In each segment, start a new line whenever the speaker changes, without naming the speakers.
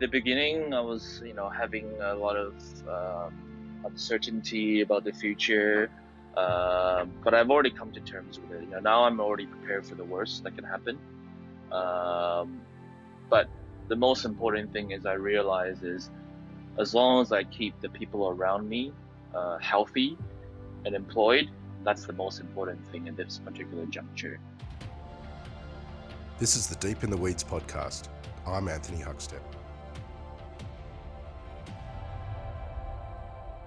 the beginning, I was, having a lot of uncertainty about the future. But I've already come to terms with it. Now I'm already prepared for the worst that can happen. Um, but the most important thing is I realize is as long as I keep the people around me healthy and employed, that's the most important thing in this particular juncture.
This is the Deep in the Weeds podcast. I'm Anthony Huckstep.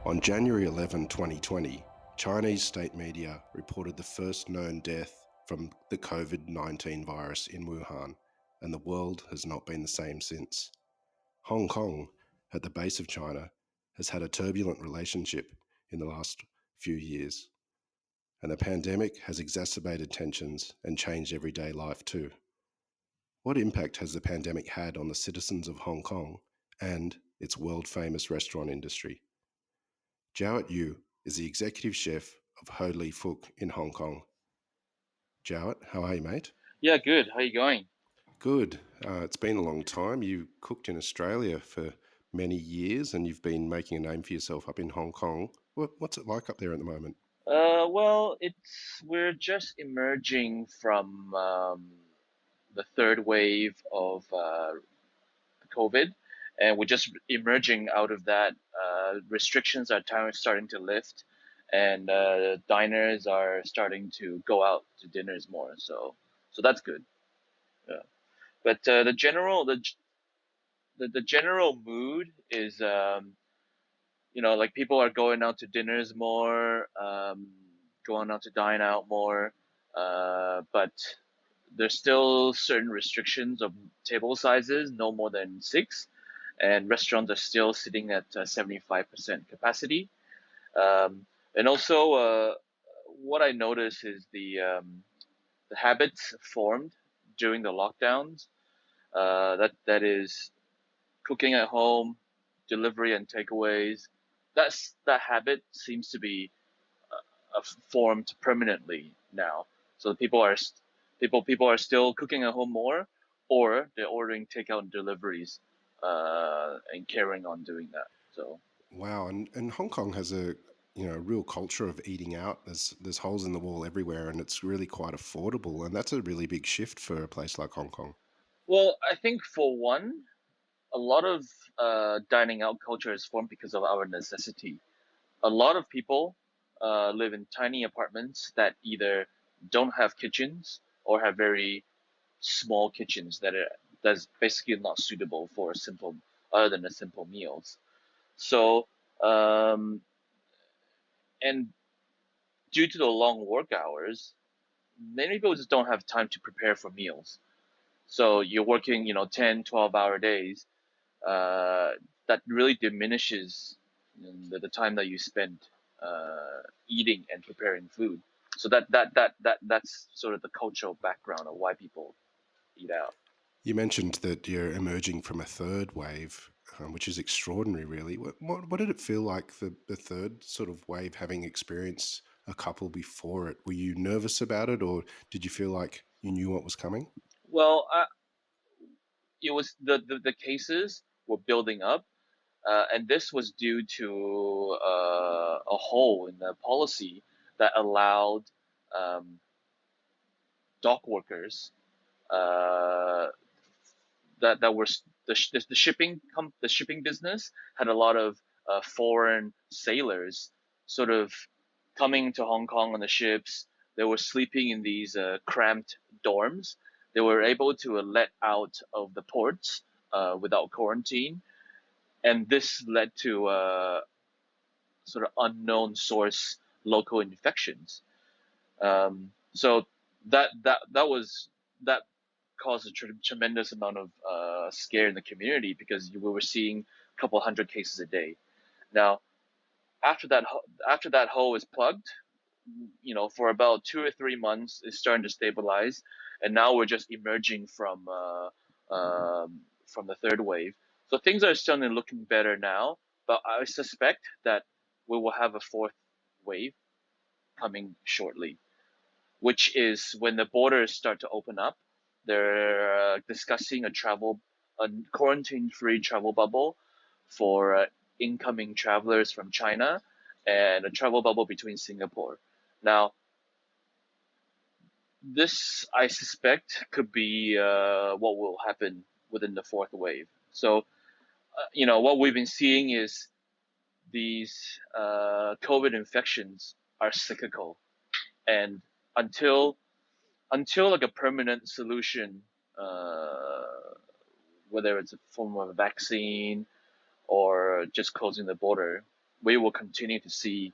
On January 11, 2020, Chinese state media reported the first known death from the COVID-19 virus in Wuhan, and the world has not been the same since. Hong Kong, at the base of China, has had a turbulent relationship in the last few years, and the pandemic has exacerbated tensions and changed everyday life too. What impact has the pandemic had on the citizens of Hong Kong and its world-famous restaurant industry? Jowett Yu is the executive chef of Ho Lee Fook in Hong Kong. Jowett, how are you, mate?
Yeah, good. How you going?
Good. It's been a long time. You cooked in Australia for many years and you've been making a name for yourself up in Hong Kong. What's it like up there at the moment?
Well, we're just emerging from the third wave of COVID, and we're just emerging out of that. Restrictions are starting to lift, and diners are starting to go out to dinners more. So that's good. Yeah. But the general mood is like people are going out to dinners more, going out to dine out more, but there's still certain restrictions of table sizes, no more than six, and restaurants are still sitting at 75% capacity. And also, what I notice is the habits formed during the lockdowns. That is cooking at home, delivery and takeaways. That habit seems to be formed permanently now. So people are still cooking at home more, or they're ordering takeout and deliveries, and carrying on doing that. So
Wow, and Hong Kong has a real culture of eating out. There's holes in the wall everywhere, and it's really quite affordable, and that's a really big shift for a place like Hong Kong.
well, I think for one, a lot of dining out culture is formed because of our necessity. A lot of people live in tiny apartments that either don't have kitchens or have very small kitchens that's basically not suitable for a simple other than a simple meals. So um, and due to the long work hours, many people just don't have time to prepare for meals. So you're working, 10, 12-hour days. Uh, that really diminishes the time that you spend eating and preparing food. So that's sort of the cultural background of why people eat out.
You mentioned that you're emerging from a third wave, which is extraordinary, really. What did it feel like the third sort of wave, having experienced a couple before it? Were you nervous about it, or did you feel like you knew what was coming?
Well, it was the cases were building up, and this was due to a hole in the policy that allowed um, dock workers uh, that were the shipping business had a lot of foreign sailors sort of coming to Hong Kong on the ships. They were sleeping in these cramped dorms. They were able to let out of the ports without quarantine, and this led to sort of unknown source local infections. So that caused a tremendous amount of scare in the community because we were seeing a couple hundred cases a day. Now, after that hole is plugged, for about 2 or 3 months, it's starting to stabilize, and now we're just emerging from the third wave. So things are starting to looking better now, but I suspect that we will have a fourth wave coming shortly, which is when the borders start to open up. They're discussing a travel a quarantine-free travel bubble for incoming travelers from China and a travel bubble between Singapore. Now, this I suspect could be what will happen within the fourth wave. So, what we've been seeing is these COVID infections are cyclical, and until like a permanent solution, uh, whether it's a form of a vaccine or just closing the border, we will continue to see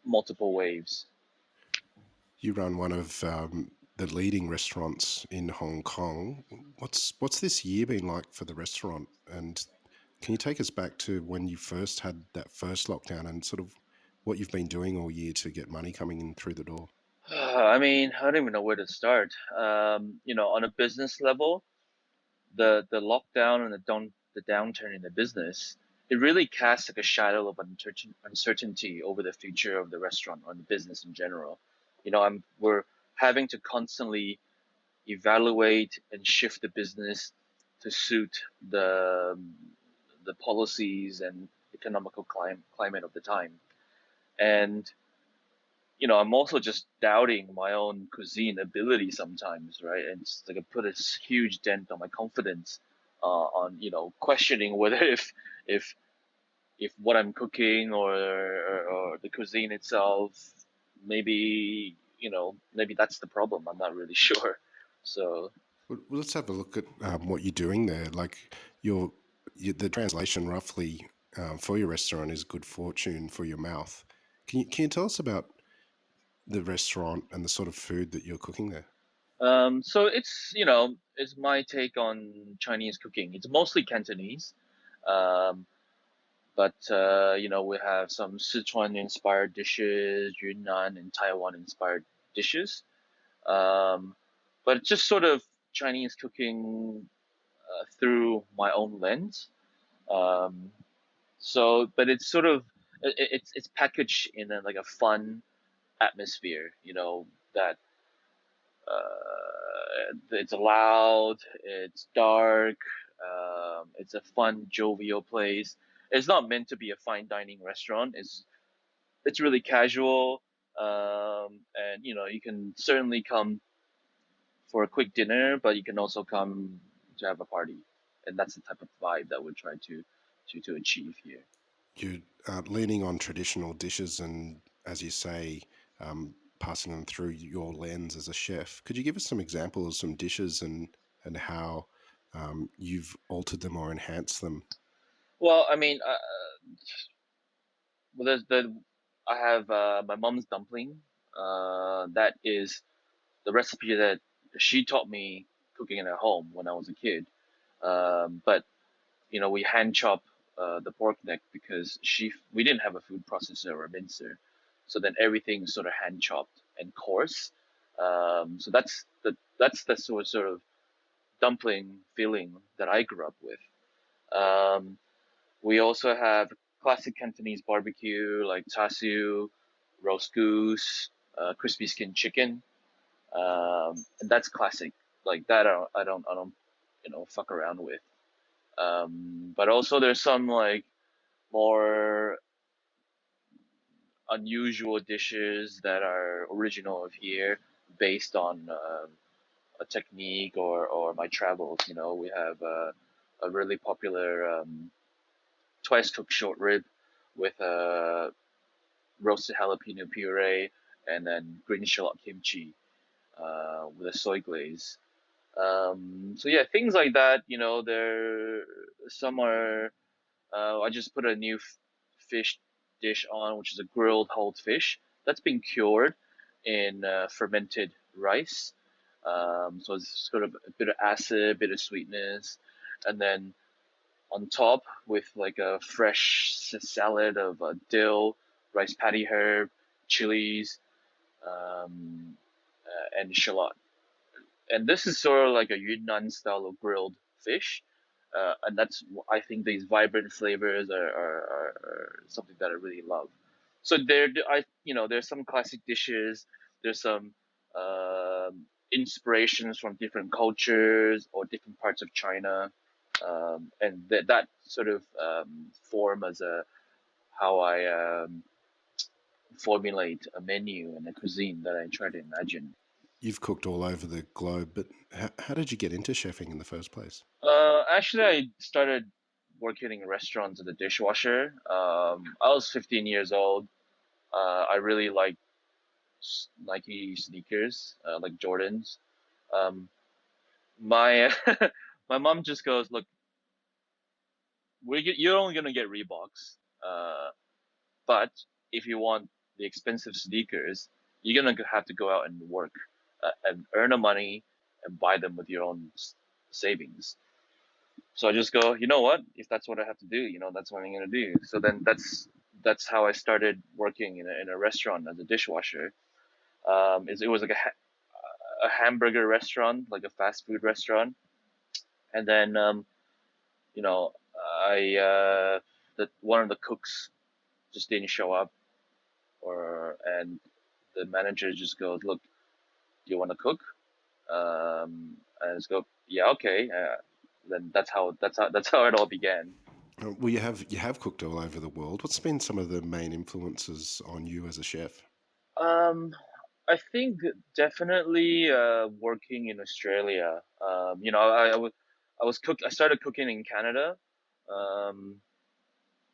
multiple waves.
You run one of the leading restaurants in Hong Kong. What's this year been like for the restaurant? And can you take us back to when you first had that first lockdown and sort of what you've been doing all year to get money coming in through the door?
I mean, I don't even know where to start. On a business level, the lockdown and the downturn in the business, it really casts like a shadow of uncertainty over the future of the restaurant or the business in general. We're having to constantly evaluate and shift the business to suit the policies and economical climate of the time. And I'm also just doubting my own cuisine ability sometimes, right? And it's like it put a huge dent on my confidence, on questioning whether if if what I'm cooking or the cuisine itself, maybe that's the problem. I'm not really sure. So
Well, let's have a look at what you're doing there. Like the translation roughly for your restaurant is good fortune for your mouth. Can you tell us about the restaurant and the sort of food that you're cooking there?
so it's my take on Chinese cooking. It's mostly Cantonese. Um, but we have some Sichuan inspired dishes, Yunnan and Taiwan inspired dishes. Um, but it's just sort of Chinese cooking through my own lens. Um, but it's sort of it's packaged in like a fun atmosphere. That it's loud, it's dark, it's a fun, jovial place. It's not meant to be a fine dining restaurant. It's really casual, and you can certainly come for a quick dinner, but you can also come to have a party, and that's the type of vibe that we're trying to achieve here.
You're leaning on traditional dishes and, as you say, passing them through your lens as a chef. Could you give us some examples of some dishes and how you've altered them or enhanced them?
Well, I mean, well, I have my mom's dumpling. That is the recipe that she taught me cooking at home when I was a kid. But we hand chop the pork neck because we didn't have a food processor or a mincer, so then everything is sort of hand chopped and coarse. So that's the sort of dumpling feeling that I grew up with. Um, we also have classic Cantonese barbecue like char siu, roast goose, crispy skin chicken, and that's classic. Like that, I don't fuck around with. But also there's some like more unusual dishes that are original of here, based on a technique or my travels. We have a really popular twice cooked short rib with roasted jalapeno puree and then green shallot kimchi with a soy glaze. So yeah, things like that. There some are. I just put a new fish dish on, which is a grilled whole fish that's been cured in fermented rice. So it's sort of a bit of acid, a bit of sweetness, and then on top with like a fresh salad of dill, rice patty herb, chilies, um, and shallot. And this is sort of like a Yunnan style of grilled fish. And that's I think these vibrant flavors are something that I really love. So there's some classic dishes. There's some inspirations from different cultures or different parts of China. And that sort of form as a how I formulate a menu and a cuisine that I try to imagine.
You've cooked all over the globe, but how did you get into chefing in the first place?
Actually, I started working in restaurants as a dishwasher. I was 15 years old. I really like Nike sneakers, like Jordans. Um, my my mom just goes, "Look, you're only gonna get Reeboks, but if you want the expensive sneakers, you're gonna have to go out and work and earn the money and buy them with your own savings." So I just go, you know what? If that's what I have to do, that's what I'm gonna do. So then that's how I started working in a restaurant as a dishwasher. It was like a hamburger restaurant, like a fast food restaurant, and then you know I that one of the cooks just didn't show up, and the manager just goes, "Look, do you want to cook?" And I just go, "Yeah, okay." Then that's how it all began.
Well, you have cooked all over the world. What's been some of the main influences on you as a chef?
Um, I think definitely working in Australia. I started cooking in Canada, um,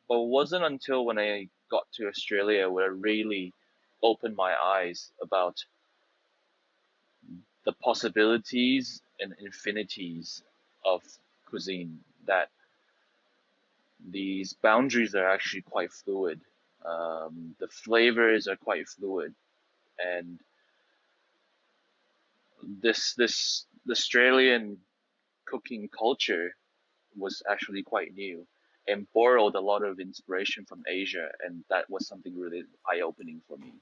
but it wasn't until when I got to Australia where it really opened my eyes about the possibilities and infinities of cuisine. That these boundaries are actually quite fluid. The flavors are quite fluid, and this Australian cooking culture was actually quite new and borrowed a lot of inspiration from Asia, and that was something really eye opening for me.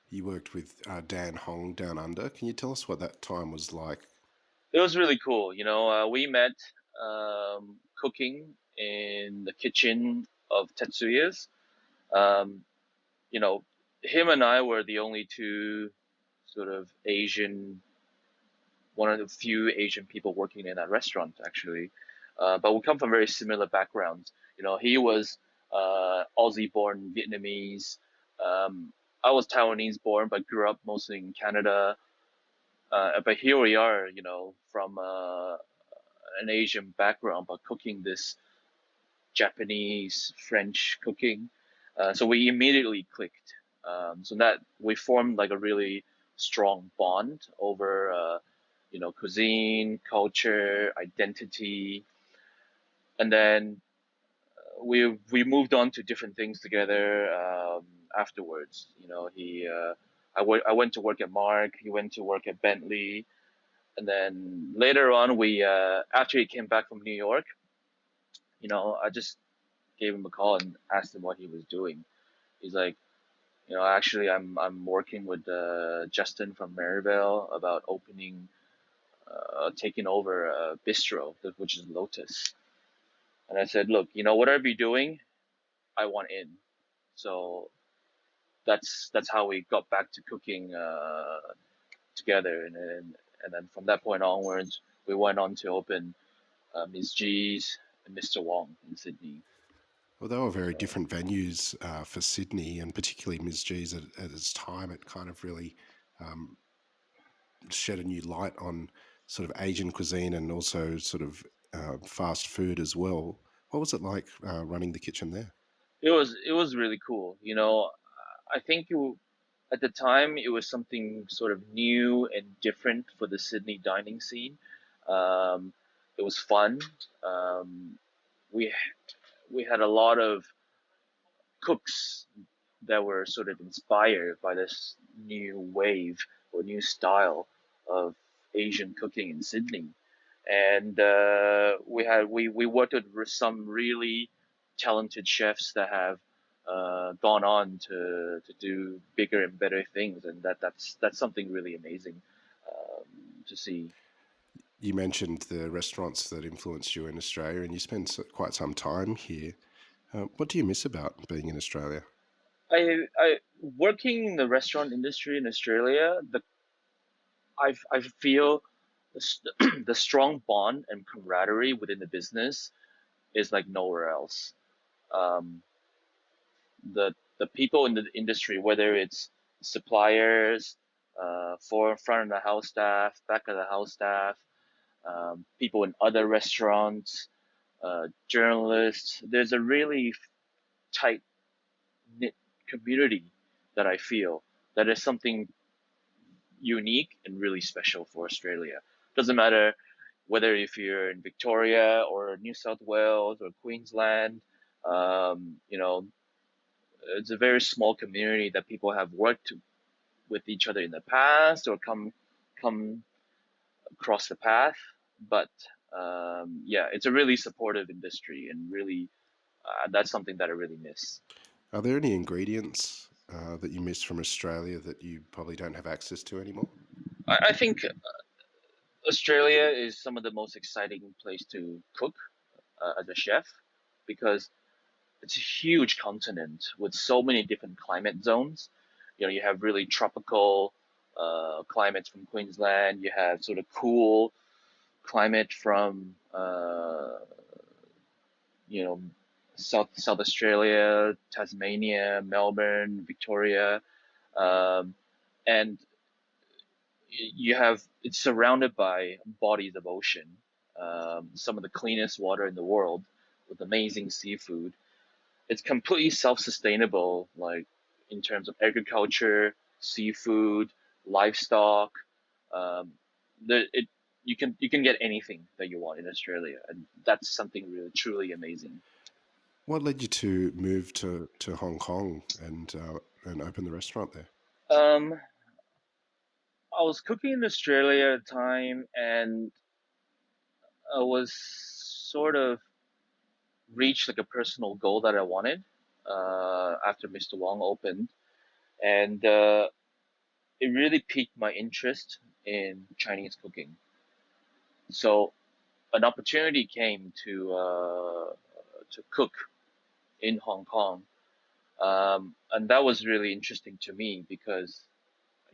You worked with Dan Hong down under. Can you tell us what that time was like?
It was really cool. We met cooking in the kitchen of Tetsuya's. Um, you know, him and I were the only two sort of one of the few Asian people working in that restaurant, actually. But we come from very similar backgrounds. He was Aussie-born Vietnamese. Um, I was Taiwanese-born, but grew up mostly in Canada. But here we are, from an Asian background, but cooking this Japanese, French cooking. So we immediately clicked. So that we formed like a really strong bond over, cuisine, culture, identity, and then we moved on to different things together afterwards. I went to work at Mark. He went to work at Bentley, and then later on, we after he came back from New York, I just gave him a call and asked him what he was doing. He's like, actually, I'm working with Justin from Maryvale about taking over a bistro, which is Lotus. And I said, look, whatever you're doing, I want in. So that's how we got back to cooking together, and then from that point onwards, we went on to open Ms. G's and Mr. Wong in Sydney.
Well, they were very
So
different venues for Sydney, and particularly Ms. G's at its time. It kind of really um, shed a new light on sort of Asian cuisine and also sort of fast food as well. What was it like running the kitchen there?
it was really cool. I think at the time it was something sort of new and different for the Sydney dining scene. Um, it was fun. Um, we we had a lot of cooks that were sort of inspired by this new wave or new style of Asian cooking in Sydney, and we worked with some really talented chefs that have gone on to do bigger and better things, and that's something really amazing to see.
You mentioned the restaurants that influenced you in Australia, and you spent quite some time here. What do you miss about being in Australia?
I working in the restaurant industry in Australia. I feel the strong bond and camaraderie within the business is like nowhere else. Um, the people in the industry, whether it's suppliers, for front of the house staff, back of the house staff, people in other restaurants, journalists, there's a really tight knit community that I feel that is something unique and really special for Australia. Doesn't matter whether if you're in Victoria or New South Wales or Queensland, you know, it's a very small community that people have worked with each other in the past or come across the path. But yeah, it's a really supportive industry and really that's something that I really miss.
Are there any ingredients that you miss from Australia that you probably don't have access to anymore?
I think Australia is some of the most exciting place to cook as a chef because it's a huge continent with so many different climate zones. You know, you have really tropical climates from Queensland. You have sort of cool climate from you know South Australia, Tasmania, Melbourne, Victoria, um, and you have it's surrounded by bodies of ocean, some of the cleanest water in the world, with amazing seafood. It's completely self-sustainable, like in terms of agriculture, seafood, livestock. Um, the it you can get anything that you want in Australia, and that's something really truly amazing.
What led you to move to Hong Kong and open the restaurant there?
Um, I was cooking in Australia at the time, and I was sort of reached like a personal goal that I wanted after Mr. Wong opened, and it really piqued my interest in Chinese cooking. So an opportunity came to cook in Hong Kong, and that was really interesting to me because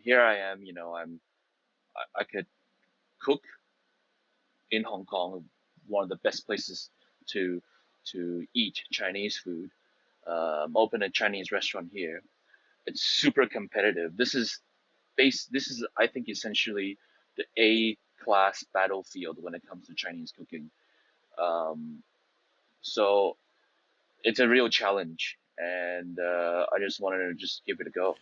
here I am, you know, I could cook in Hong Kong, one of the best places to to eat Chinese food. Open a Chinese restaurant here. It's super competitive. This is I think essentially the A class battlefield when it comes to Chinese cooking. Um, so it's a real challenge, and I just wanted to just give it a go.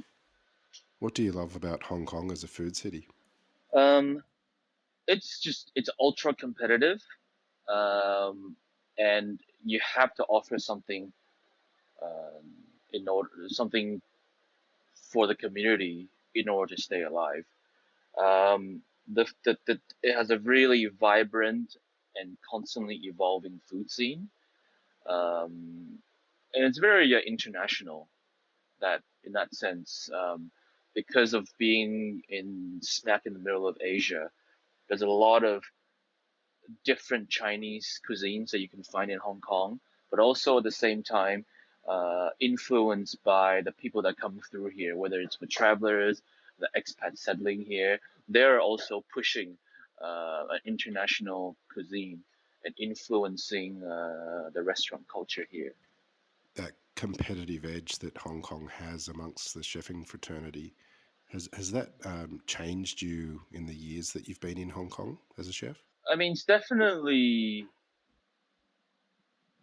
What do you love about Hong Kong as a food city?
Um, it's ultra competitive, um, and you have to offer something in order something for the community in order to stay alive. It has a really vibrant and constantly evolving food scene, um, and it's very international. That in that sense, because of being in smack in the middle of Asia, there's a lot of different Chinese cuisines that you can find in Hong Kong, but also at the same time, influenced by the people that come through here, whether it's the travelers, the expats settling here. They're also pushing an international cuisine and influencing the restaurant culture here.
That competitive edge that Hong Kong has amongst the chefing fraternity, has that changed you in the years that you've been in Hong Kong as a chef?
I mean, it's definitely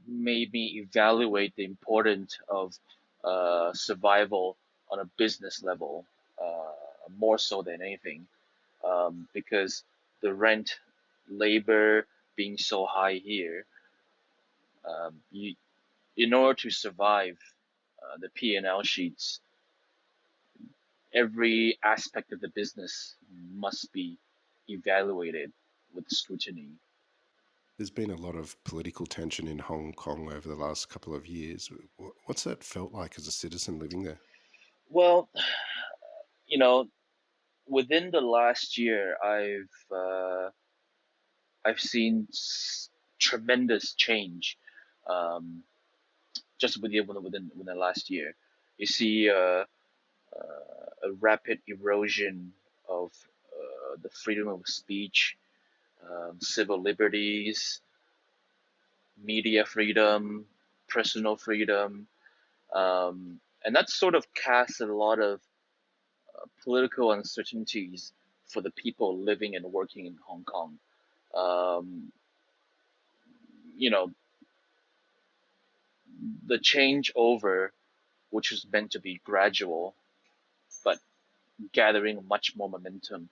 made me evaluate the importance of survival on a business level more so than anything, because the rent, labor being so high here, you in order to survive the P&L sheets, every aspect of the business must be evaluated with scrutiny.
There's been a lot of political tension in Hong Kong over the last couple of years. What's that felt like as a citizen living there?
Well, you know, within the last year, I've seen tremendous change, um, just within the last year. You see a rapid erosion of the freedom of speech. civil liberties, media freedom, personal freedom, and that sort of casts a lot of political uncertainties for the people living and working in Hong Kong. Um, you know, the changeover, which is meant to be gradual, but gathering much more momentum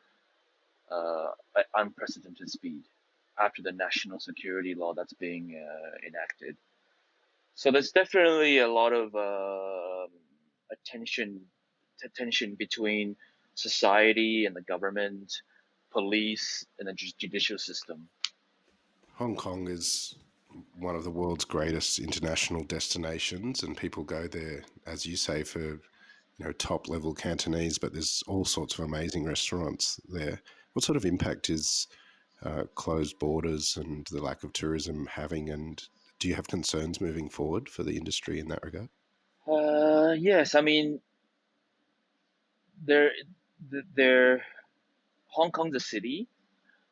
at unprecedented speed after the national security law that's being enacted. So there's definitely a lot of attention tension between society and the government, police, and the judicial system.
Hong Kong is one of the world's greatest international destinations, and people go there, as you say, for top level Cantonese. But there's all sorts of amazing restaurants there. What sort of impact is closed borders and the lack of tourism having? And do you have concerns moving forward for the industry in that regard?
Yes, I mean there, there, Hong Kong's a city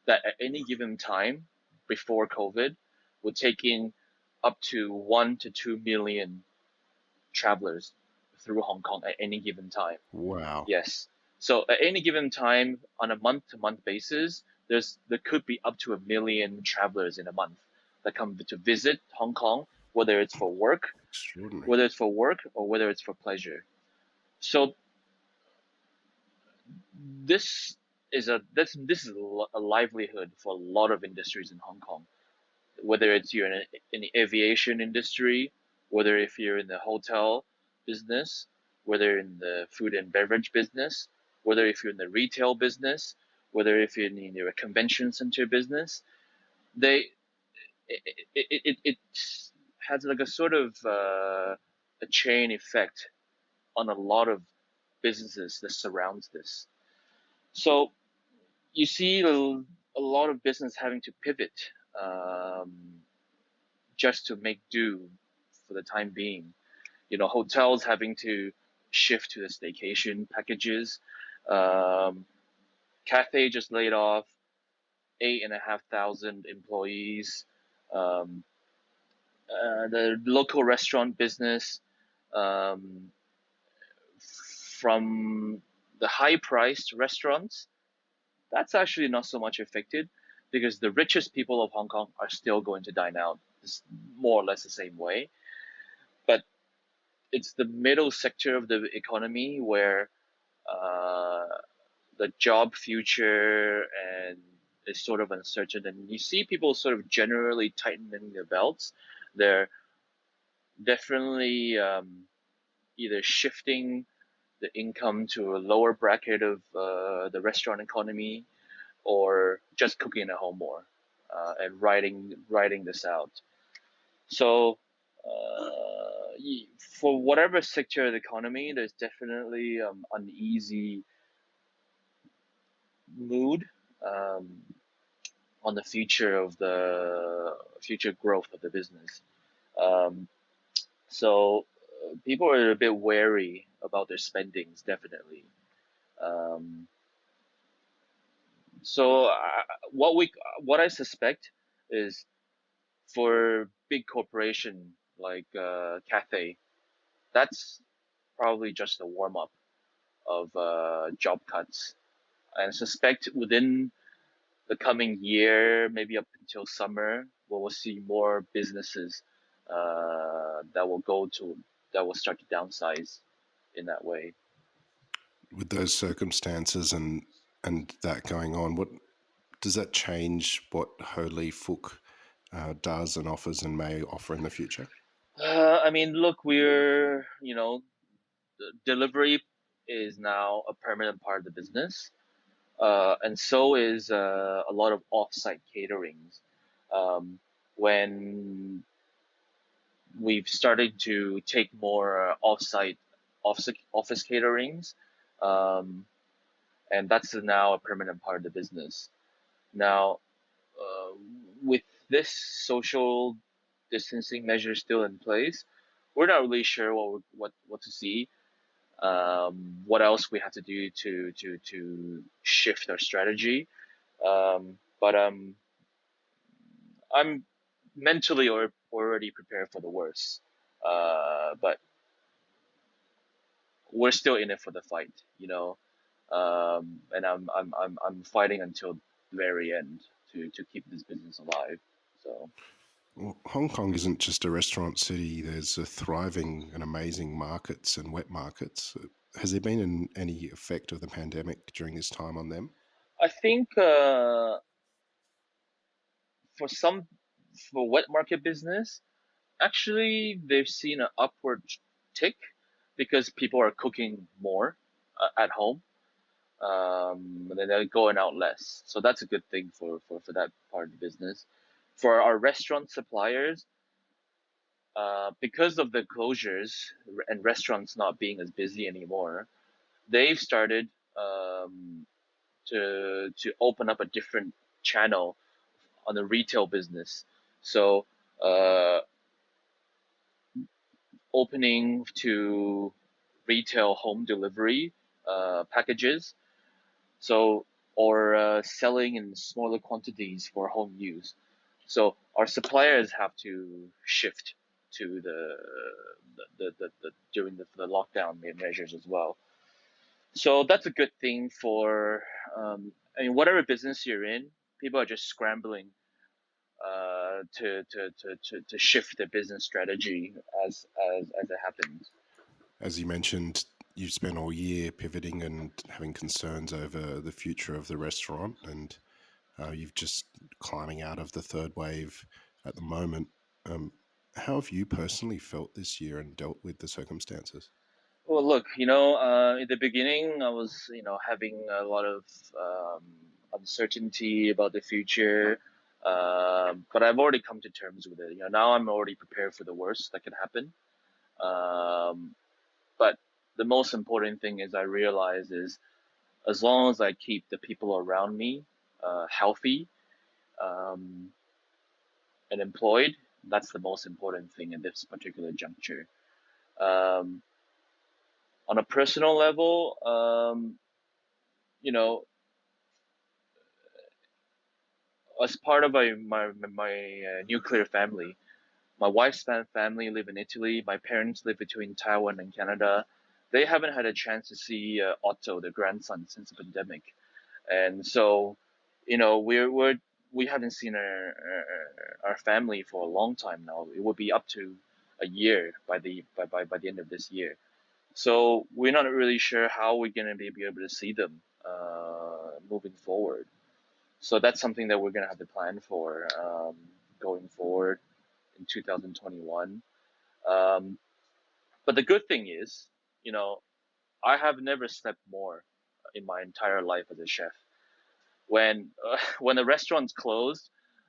that at any given time before COVID would take in up to 1 to 2 million travelers through Hong Kong at any given time.
Wow.
Yes. So at any given time on a month to month basis, there could be up to 1 million travelers in a month that come to visit Hong Kong, whether it's for work,
Extraordinary.
whether it's for work or whether it's for pleasure. So this is a livelihood for a lot of industries in Hong Kong. Whether it's you're in the aviation industry, whether if you're in the hotel business, whether in the food and beverage business, whether if you're in the retail business, whether if you're in your convention center business, they it has like a sort of a chain effect on a lot of businesses that surrounds this. So you see a lot of business having to pivot just to make do for the time being. Hotels having to shift to the staycation packages. Um, Cathay just laid off 8,500 employees. Um, the local restaurant business, um, from the high-priced restaurants, that's actually not so much affected because the richest people of Hong Kong are still going to dine out. It's more or less the same way. But it's the middle sector of the economy where uh, the job future and is sort of uncertain, and you see people sort of generally tightening their belts. They're definitely either shifting the income to a lower bracket of the restaurant economy, or just cooking at home more and writing this out. So for whatever sector of the economy, there's definitely uneasy mood um, on the future growth of the business. Um, so people are a bit wary about their spendings, definitely. Um, so what I suspect is for big corporation like Cathay, that's probably just a warm up of job cuts. And I suspect within the coming year, maybe up until summer, we will see more businesses that will start to downsize in that way.
With those circumstances and that going on, what does that change what Ho Lee Fook does and offers and may offer in the future?
I mean, look, delivery is now a permanent part of the business, and so is a lot of off-site caterings. When we've started to take more off-site office caterings, um, and that's now a permanent part of the business. Now, uh, with this social distancing measure still in place, we're not really sure what to see. What else we have to do to shift our strategy. But I'm mentally or already prepared for the worst. But we're still in it for the fight, you know. And I'm fighting until the very end to keep this business alive. So
Well, Hong Kong isn't just a restaurant city. There's a thriving and amazing markets and wet markets. Has there been any effect of the pandemic during this time on them?
I think for some for wet market business, actually they've seen an upward tick because people are cooking more at home. And they're going out less. So that's a good thing for that part of the business. For our restaurant suppliers, because of the closures and restaurants not being as busy anymore, they've started to open up a different channel on the retail business. So uh, opening to retail home delivery packages. So or selling in smaller quantities for home use. So our suppliers have to shift to the during the lockdown measures as well. So that's a good thing for I mean whatever business you're in, people are just scrambling to shift their business strategy as it happens.
As you mentioned, you've spent all year pivoting and having concerns over the future of the restaurant, and you've just climbing out of the third wave at the moment. Um, how have you personally felt this year and dealt with the circumstances?
Well, look, in the beginning, I was, having a lot of uncertainty about the future, but I've already come to terms with it. Now I'm already prepared for the worst that could happen. Um, but the most important thing is I realize is as long as I keep the people around me healthy um, and employed, that's the most important thing in this particular juncture. Um, on a personal level, you know, as part of my nuclear family, my wife's family live in Italy. My parents live between Taiwan and Canada. They haven't had a chance to see Otto, their grandson, since the pandemic, and so, we haven't seen our family for a long time now. It will be up to a year by the end of this year. So we're not really sure how we're gonna be able to see them moving forward. So that's something that we're gonna have to plan for going forward in 2021. Um, but the good thing is, you know, I have never slept more in my entire life as a chef. When the restaurants closed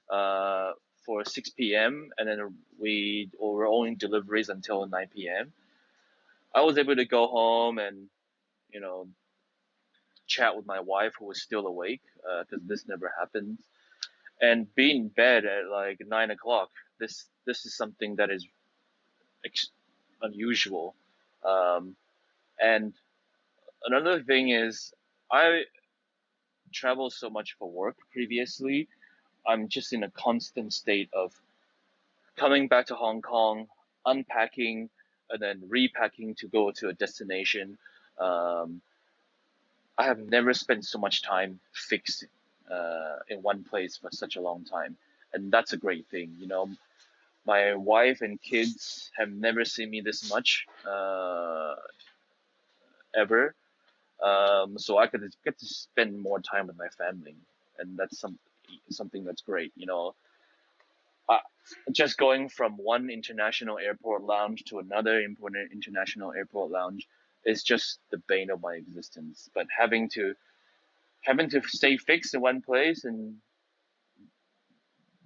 for 6 p.m. and then we were only deliveries until 9 p.m., I was able to go home and you know chat with my wife who was still awake because this never happens, and be in bed at like 9 o'clock. This is something that is ex- unusual. Um, and another thing is, I traveled so much for work previously. I'm just in a constant state of coming back to Hong Kong, unpacking, and then repacking to go to a destination. Um, I have never spent so much time fixed in one place for such a long time, and that's a great thing. My wife and kids have never seen me this much ever. So I could get to spend more time with my family, and that's something that's great. Uh, just going from one international airport lounge to another important international airport lounge is just the bane of my existence. But having to stay fixed in one place and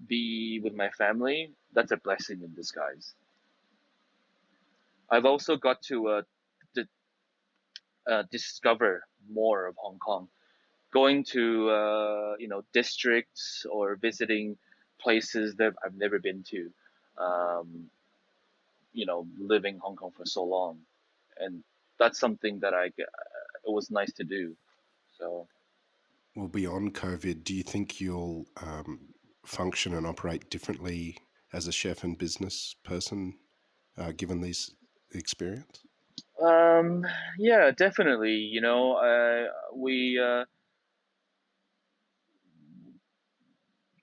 be with my family, that's a blessing in disguise. I've also got to discover more of Hong Kong, going to districts or visiting places that I've never been to. Um, living Hong Kong for so long, and that's something that it was nice to do. So
Well, beyond COVID, do you think you'll function and operate differently as a chef and business person, given these experience?
Um, yeah, definitely. We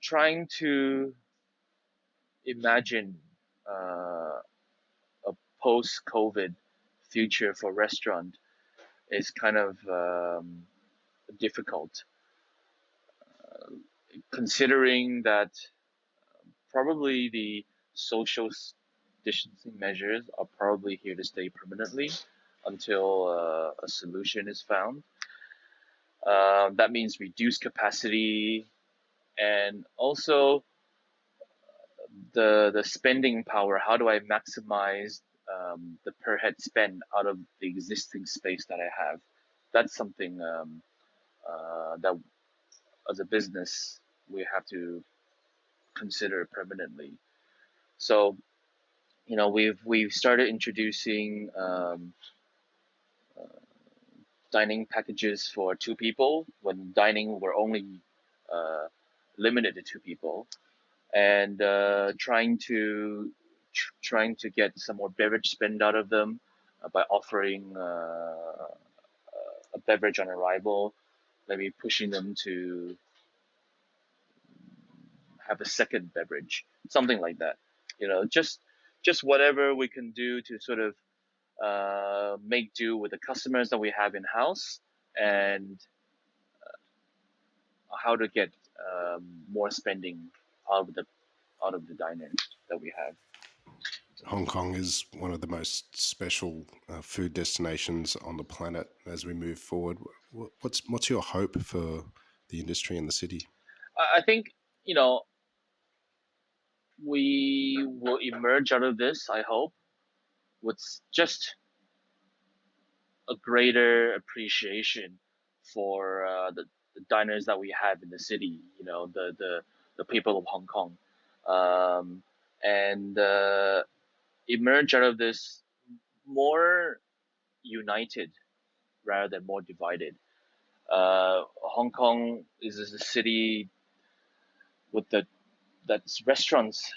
trying to imagine uh, a post-COVID future for restaurant is kind of difficult, considering that probably the social distancing measures are probably here to stay permanently until a solution is found. That means reduced capacity and also the spending power. How do I maximize the per head spend out of the existing space that I have? That's something that as a business we have to consider permanently. So we've started introducing dining packages for two people when dining were only uh, limited to two people, and trying to get some more beverage spend out of them by offering a beverage on arrival, maybe pushing them to have a second beverage, something like that. Just whatever we can do to sort of make do with the customers that we have in house, and how to get more spending out of the diners that we have.
Hong Kong is one of the most special food destinations on the planet as we move forward. What's your hope for the industry in the city?
I think we will emerge out of this. I hope with just a greater appreciation for the diners that we have in the city. The people of Hong Kong, um, and emerge out of this more united rather than more divided. Hong Kong is a city with the that's restaurants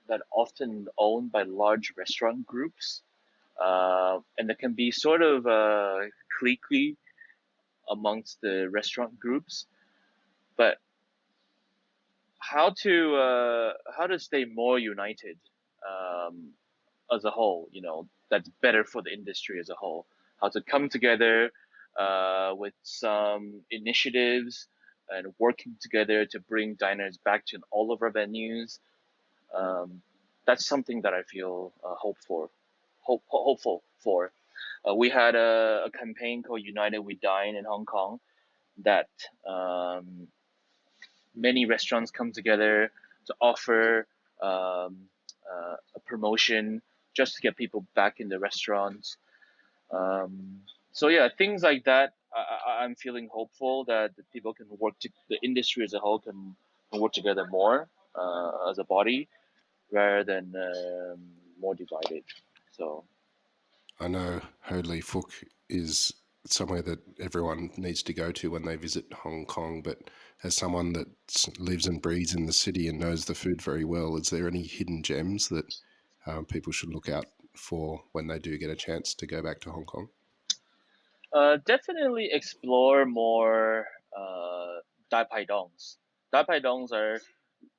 that often owned by large restaurant groups, and it can be sort of cliquey amongst the restaurant groups. But how to stay more united um, as a whole, that's better for the industry as a whole. How to come together with some initiatives and working together to bring diners back to all of our venues. Um, that's something that I feel hopeful for. We had a campaign called United We Dine in Hong Kong that many restaurants come together to offer a promotion just to get people back in the restaurants. So yeah, things like that. I'm feeling hopeful that the people can the industry as a whole can work together more as a body rather than more divided. So
I know Ho Lee Fook is somewhere that everyone needs to go to when they visit Hong Kong, but as someone that lives and breathes in the city and knows the food very well, is there any hidden gems that people should look out for when they do get a chance to go back to Hong Kong?
definitely explore more Dai Pai Dongs. Dai Pai Dongs are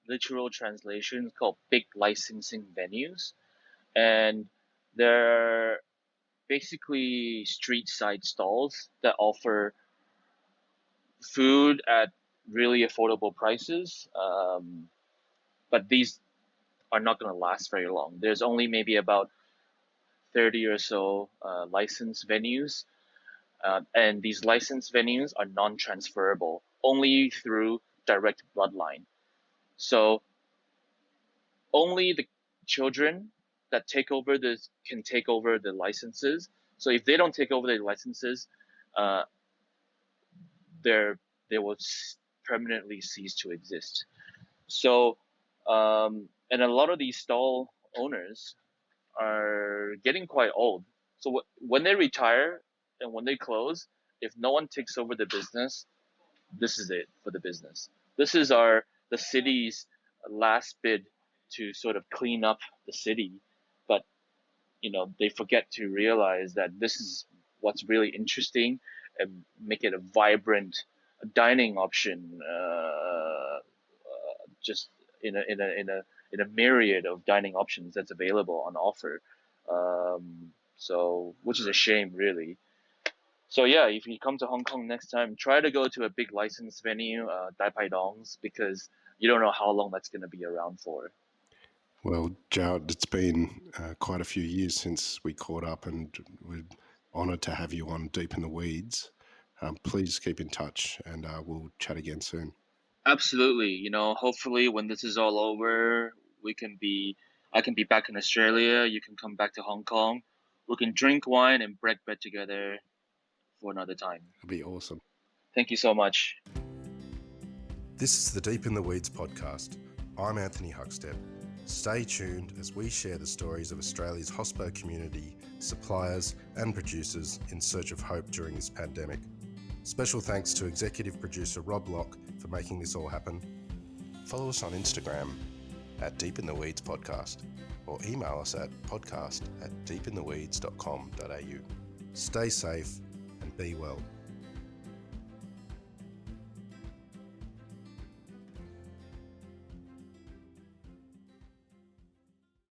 literal translations called big licensing venues, and they're basically street side stalls that offer food at really affordable prices. But these are not going to last very long. There's only maybe about 30 or so licensed venues, and these licensed venues are non-transferable only through direct bloodline. So only the children that take over this can take over the licenses. So if they don't take over the licenses, uh, they're they will permanently cease to exist. So, and a lot of these stall owners are getting quite old. So when they retire and when they close, if no one takes over the business, this is it for the business. This is the city's last bid to sort of clean up the city, but they forget to realize that this is what's really interesting and make it a vibrant dining option, just in a myriad of dining options that's available on offer. So, which is a shame, really. So yeah, if you come to Hong Kong next time, try to go to a big licensed venue, Dai Pai Dong's, because you don't know how long that's going to be around for.
Well, Jowett, it's been quite a few years since we caught up, and we're honoured to have you on Deep in the Weeds. Please keep in touch, and we'll chat again soon.
Absolutely. Hopefully when this is all over, I can be back in Australia. You can come back to Hong Kong. We can drink wine and break bread together for another time.
It'll be awesome.
Thank you so much.
This is the Deep in the Weeds podcast. I'm Anthony Huckstep. Stay tuned as we share the stories of Australia's hospo community, suppliers and producers in search of hope during this pandemic. Special thanks to executive producer Rob Locke for making this all happen. Follow us on Instagram at Deep in the Weeds Podcast, or email us at podcast@deepintheweeds.com.au. Stay safe and be well.